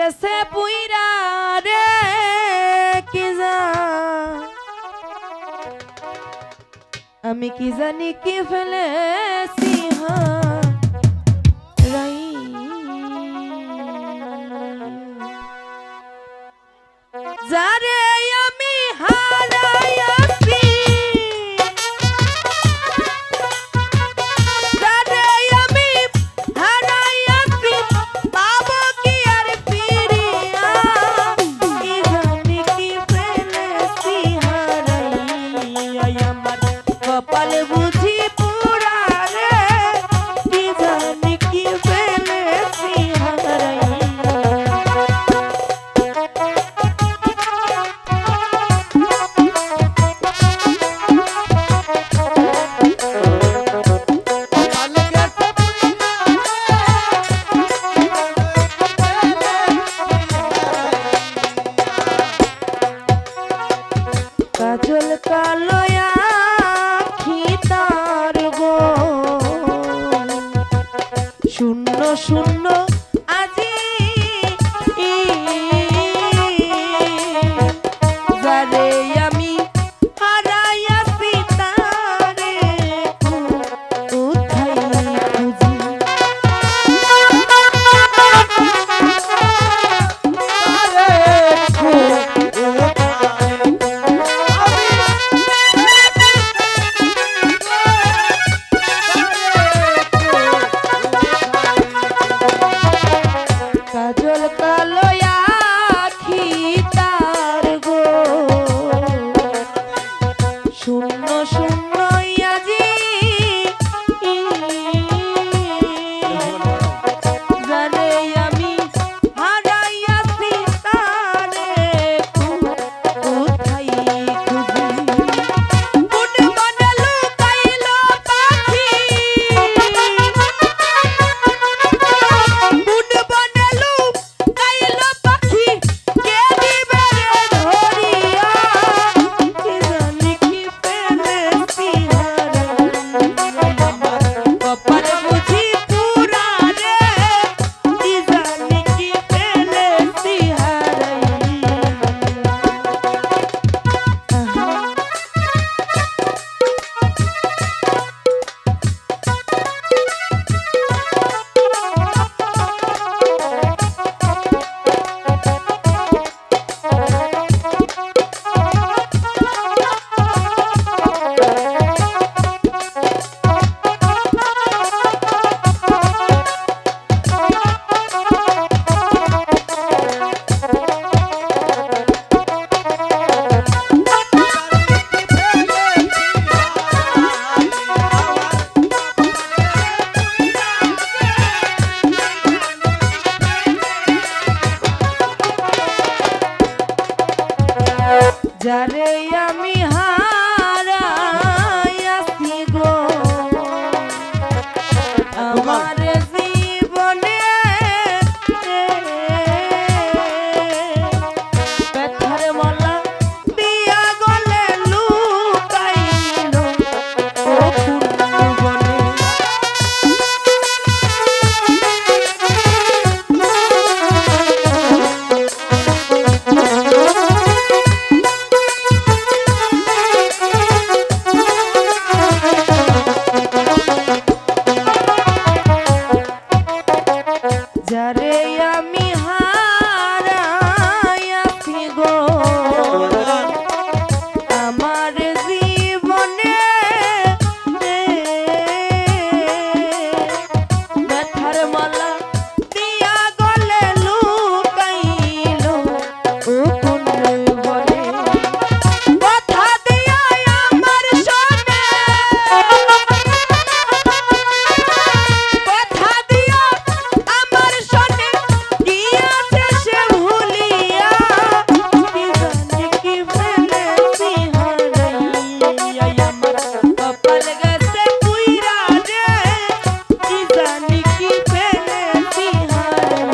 গেছে পুইরা রে কি আমি কি জানি কি ফেলেছি হারাই যারে আমি হারাইয়াছি যারে আমি হারাইয়াছি পাবো কি আর ফিরিয়া কি জানি কি ফেলেছি হারাই আমার কপাল বুঝি পুরা রে কি জানি কি ফেলেছি হারাই কাজল কালোয়া খিতার গো শূন্য শূন্য আজি যারে আমি হারাইয়াছি তারে কোথায় খুঁজি কাজল কালোয়া খিতার গো শূন্য শূন্য আজি জানে আমি হারাইয়াছি তারে কোথায় খুঁজি বুট বনে লুকাইলো পাখি বুট বনে লুকাইলো পাখি কে দিবে রে ধরিয়া কি জানি কি ফেলেছি হারাই কপাল বুঝি পুরা রে কি জানি কি ফেলেছি হারাই যারে আমি হারাইয়াছি গো আমার জীবনে ব্যথার মালা দিয়া গলে লুকাইল ও বনে যারে আমি হারাইয়াছি গো আমার জীবনে ব্যথার মালা দিয়া গলে লুকাইল ও কোন বনে কথা দিয়া আমার শোনে কথা দিয়া আমার শোনে গিয়াছে সে ভুলিয়া কি জানি কি ফেলেছি হারাই আমার কপাল গেছে পুইরা রে কি জানি কি ফেলেছি হারাই